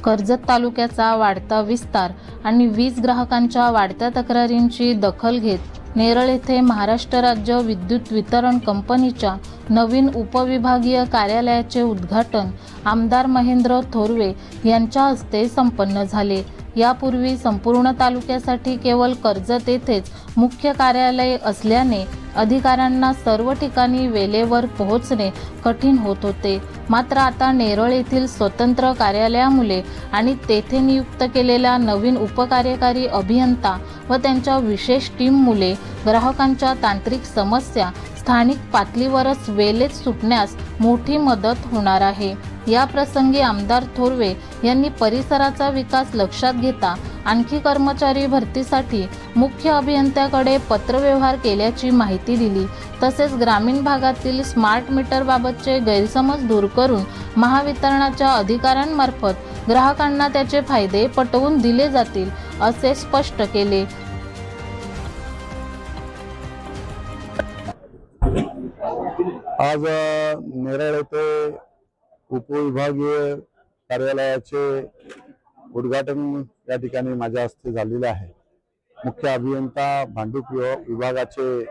कर्जत तालुक्याचा वाढता विस्तार आणि वीज ग्राहकांच्या वाढत्या तक्रारींची दखल घेत नेरळ येथे महाराष्ट्र राज्य विद्युत वितरण कंपनीच्या नवीन उपविभागीय कार्यालयाचे उद्घाटन आमदार महेंद्र थोरवे यांच्या हस्ते संपन्न झाले। यापूर्वी संपूर्ण तालुक्यासाठी केवळ कर्जत येथेच मुख्य कार्यालय असल्याने अधिकाऱ्यांना सर्व ठिकाणी वेळेवर पोहोचणे कठीण होत होते। मात्र आता नेरळ येथील स्वतंत्र कार्यालयामुळे आणि तेथे नियुक्त केलेल्या नवीन उपकार्यकारी अभियंता व त्यांच्या विशेष टीममुळे ग्राहकांच्या तांत्रिक समस्या स्थानिक पातळीवरच वेळेत सुटण्यास मोठी मदत होणार आहे। या प्रसंगी आमदार थोरवे यांनी परिसराचा विकास लक्षात घेता आणखी कर्मचारी भरतीसाठी मुख्य अभियंत्याकडे पत्रव्यवहार केल्याची माहिती दिली। तसेच ग्रामीण भागातील स्मार्ट मीटर बाबतचे गैरसमज दूर करून महावितरणाच्या अधिकाऱ्यांमार्फत ग्राहकांना त्याचे फायदे पटवून दिले जातील असे स्पष्ट केले। आज नेरळ येथे उपविभागीय कार्यालयाचे उद्घाटन या ठिकाणी माझ्या हस्ते झालेले आहे। मुख्य अभियंता भांडूप विभागाचे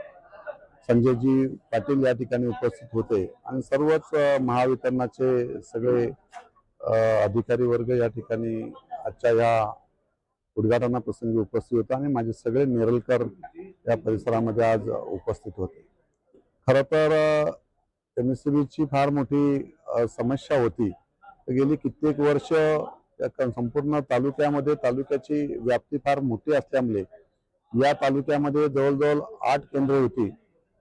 संजयजी पाटील या ठिकाणी उपस्थित होते आणि सर्वच महावितरणाचे सगळे अधिकारी वर्ग या ठिकाणी आजच्या या उद्घाटनाप्रसंगी उपस्थित होते आणि माझे सगळे नेरळकर या परिसरामध्ये आज उपस्थित होते। खरं तर एमएससीबीची फार मोठी समस्या होती। गेली कित्येक वर्ष या संपूर्ण तालुक्याची व्याप्ती फार मोठी असल्यामुळे या तालुक्यामध्ये जवळजवळ 8 केंद्रे होती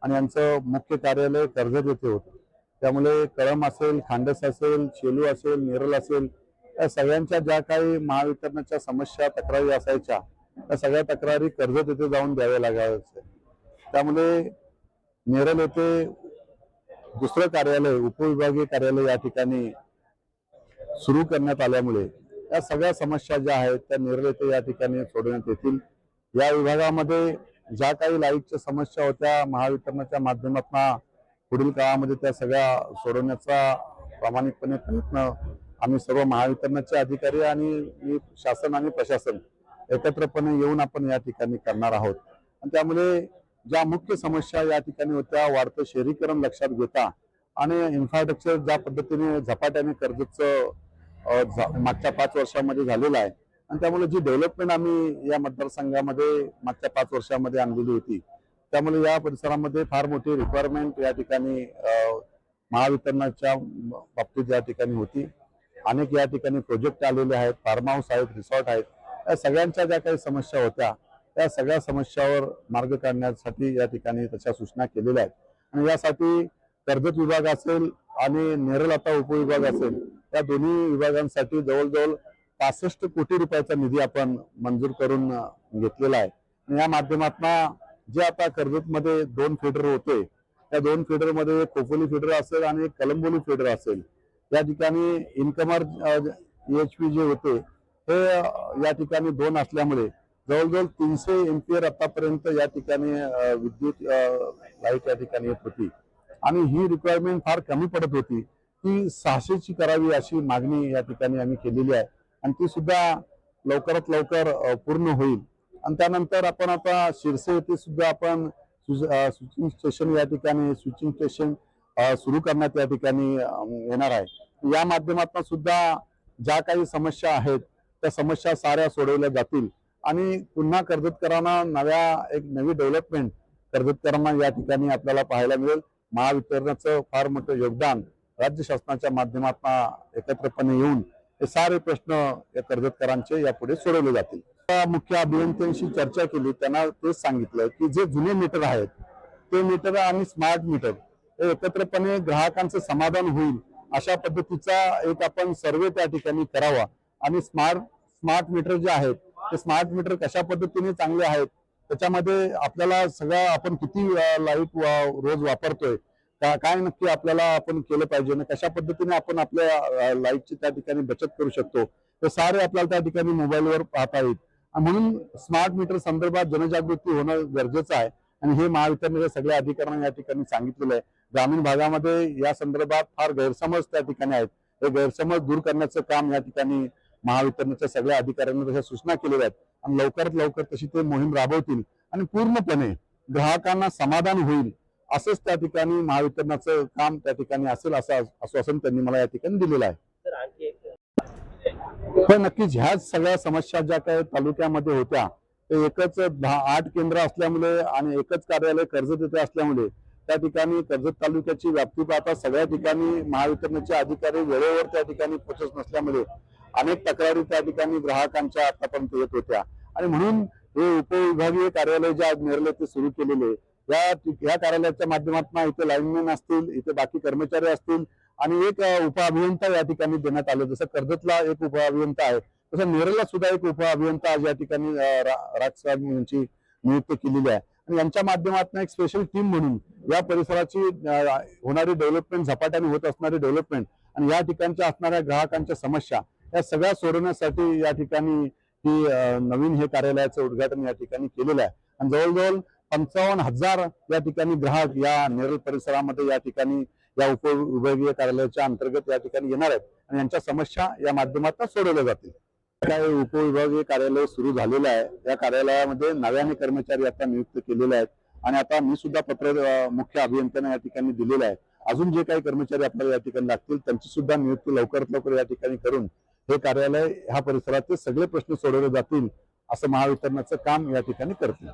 आणि यांचं मुख्य कार्यालय कर्जत येथे होतं। त्यामुळे कळंब असेल, खांडस असेल, शेलू असेल, नेरळ असेल, या सगळ्यांच्या ज्या काही महावितरणाच्या समस्या तक्रारी असायच्या त्या सगळ्या तक्रारी कर्जत येथे जाऊन द्याव्या लागायच्या। त्यामुळे नेरळ येथे दुसरं कार्यालय उपविभागीय कार्यालय या ठिकाणी सुरू करण्यात आल्यामुळे या सगळ्या समस्या ज्या आहेत त्या नेरळ येथे या ठिकाणी सोडवण्यात येतील। या विभागामध्ये ज्या काही लाईटच्या समस्या होत्या महावितरणाच्या माध्यमातून पुढील काळामध्ये त्या सगळ्या सोडवण्याचा प्रामाणिकपणे प्रयत्न आम्ही सर्व महावितरणाचे अधिकारी आणि शासन आणि प्रशासन एकत्रपणे येऊन आपण या ठिकाणी करणार आहोत। आणि त्यामुळे ज्या मुख्य समस्या या ठिकाणी होत्या, वाढतं शहरीकरण लक्षात घेता आणि इन्फ्रास्ट्रक्चर ज्या पद्धतीने झपाट्याने कर्जतचं मागच्या 5 वर्षांमध्ये झालेलं आहे आणि त्यामुळे जी डेव्हलपमेंट आम्ही या मतदारसंघामध्ये मागच्या 5 वर्षांमध्ये आणलेली होती, त्यामुळे या परिसरामध्ये फार मोठी रिक्वायरमेंट या ठिकाणी महावितरणाच्या बाबतीत या ठिकाणी होती। अनेक या ठिकाणी प्रोजेक्ट आलेले आहेत, फार्म हाऊस आहेत, रिसॉर्ट आहेत, या सगळ्यांच्या ज्या काही समस्या होत्या त्या सगळ्या समस्यावर मार्ग काढण्यासाठी या ठिकाणी तशा सूचना केलेल्या आहेत। आणि यासाठी कर्जत विभाग असेल आणि नेरळ आता उपविभाग असेल या दोन्ही विभागांसाठी जवळजवळ 65 कोटी रुपयाचा निधी आपण मंजूर करून घेतलेला आहे। आणि या माध्यमातून जे आता कर्जतमध्ये 2 फीडर होते त्या 2 फीडर मध्ये खोपोली फीडर असेल आणि कलंबोली फीडर असेल, या ठिकाणी इनकमर EHP जे होते हे या ठिकाणी 2 असल्यामुळे जवळजवळ 300 एम्पियर आतापर्यंत या ठिकाणी विद्युत लाईट या ठिकाणी येत होती आणि ही रिक्वायरमेंट फार कमी पडत होती। ती 600 ची करावी अशी मागणी या ठिकाणी आम्ही केलेली आहे आणि ती सुद्धा लवकरात लवकर पूर्ण होईल। आणि त्यानंतर आपण आता शिरसे येथे सुद्धा आपण स्विचिंग स्टेशन या ठिकाणी स्विचिंग स्टेशन सुरू करण्यात या ठिकाणी येणार आहे। या माध्यमातून सुद्धा ज्या काही समस्या आहेत त्या समस्या साऱ्या सोडवल्या जातील आणि पुन्हा कर्जतकरांना नवी डेव्हलपमेंट कर्जतकरांना या ठिकाणी आपल्याला पाहायला मिळेल। महावितरणाचं फार मोठं योगदान राज्य शासनाच्या माध्यमातून एकत्रपणे येऊन हे सारे प्रश्न या कर्जतकरांचे यापुढे सोडवले जातील। मुख्य अभियंत्यांशी चर्चा केली, त्यांना तेच सांगितलं की जे जुने मीटर आहेत ते मीटर आणि स्मार्ट मीटर हे एकत्रपणे ग्राहकांचं समाधान होईल अशा पद्धतीचा एक आपण सर्वे त्या ठिकाणी करावा आणि स्मार्ट मीटर जे आहेत ते स्मार्ट मीटर कशा पद्धतीने चांगले आहेत, त्याच्यामध्ये आपल्याला सगळं आपण किती लाईट रोज वापरतोय, काय नक्की आपल्याला आपण केलं पाहिजे आणि कशा पद्धतीने आपण आपल्या लाईटची त्या ठिकाणी बचत करू शकतो ते सारे आपल्याला त्या ठिकाणी मोबाईलवर पाहता येईल। म्हणून स्मार्ट मीटर संदर्भात जनजागृती होणं गरजेचं आहे आणि हे महावितरणाच्या सगळ्या अधिकाऱ्यांना या ठिकाणी सांगितलेलं आहे। ग्रामीण भागामध्ये या संदर्भात फार गैरसमज त्या ठिकाणी आहेत, हे गैरसमज दूर करण्याचं काम या ठिकाणी महावितरणच्या सगळ्या अधिकाऱ्यांना तशा सूचना केलेल्या आहेत आणि लवकरात लवकर तशी ते मोहीम राबवतील आणि पूर्णपणे ग्राहकांना समाधान होईल असंच त्या ठिकाणी महावितरणाचं काम त्या ठिकाणी असेल असं आश्वासन त्यांनी मला या ठिकाणी दिलेलं आहे. पण नक्कीच ह्याच सगळ्या समस्या ज्या काही तालुक्यामध्ये होत्या ते एकच 8 केंद्र असल्यामुळे आणि एकच कार्यालय कर्जत येथे असल्यामुळे त्या ठिकाणी कर्जत तालुक्याची व्याप्ती पाहता सगळ्या ठिकाणी महावितरणचे अधिकारी वेळेवर त्या ठिकाणी पोहोचत नसल्यामुळे अनेक तक्रारी त्या ठिकाणी ग्राहकांच्या आतापर्यंत येत होत्या आणि म्हणून हे उपविभागीय कार्यालय जे आज नेरळ येथे सुरू केलेले या कार्यालयाच्या माध्यमातून इथे लाईनमॅन असतील, इथे बाकी कर्मचारी असतील आणि एक उपअभियंता या ठिकाणी देण्यात आले. जसं कर्जतला एक उपअभियंता आहे तसं नेरळला सुद्धा एक उपअभियंता आज या ठिकाणी राजसाहेब यांची नियुक्ती केलेली आहे आणि यांच्या माध्यमातून एक स्पेशल टीम म्हणून या परिसराची होणारी डेव्हलपमेंट, झपाट्याने होत असणारी डेव्हलपमेंट आणि या ठिकाणच्या असणाऱ्या ग्राहकांच्या समस्या या सगळ्या सोडवण्यासाठी या ठिकाणी ही नवीन हे कार्यालयाचं उद्घाटन या ठिकाणी केलेलं आहे आणि जवळजवळ 55,000 या ठिकाणी ग्राहक या नेरळ परिसरामध्ये या ठिकाणी या उपविभागीय कार्यालयाच्या अंतर्गत या ठिकाणी येणार आहेत आणि यांच्या समस्या या माध्यमातून सोडवल्या जातील. काय उपविभागीय कार्यालय सुरू झालेलं आहे. या कार्यालयामध्ये नव्याने कर्मचारी आता नियुक्त केलेले आहेत आणि आता मी सुद्धा पत्र मुख्य अभियंत्यांना या ठिकाणी दिलेलं आहे. अजून जे काही कर्मचारी आपल्याला या ठिकाणी लागतील त्यांची सुद्धा नियुक्ती लवकरात लवकर या ठिकाणी करून हे कार्यालय ह्या परिसरातील सगळे प्रश्न सोडवले जातील असं महावितरणाचं काम या ठिकाणी करतील.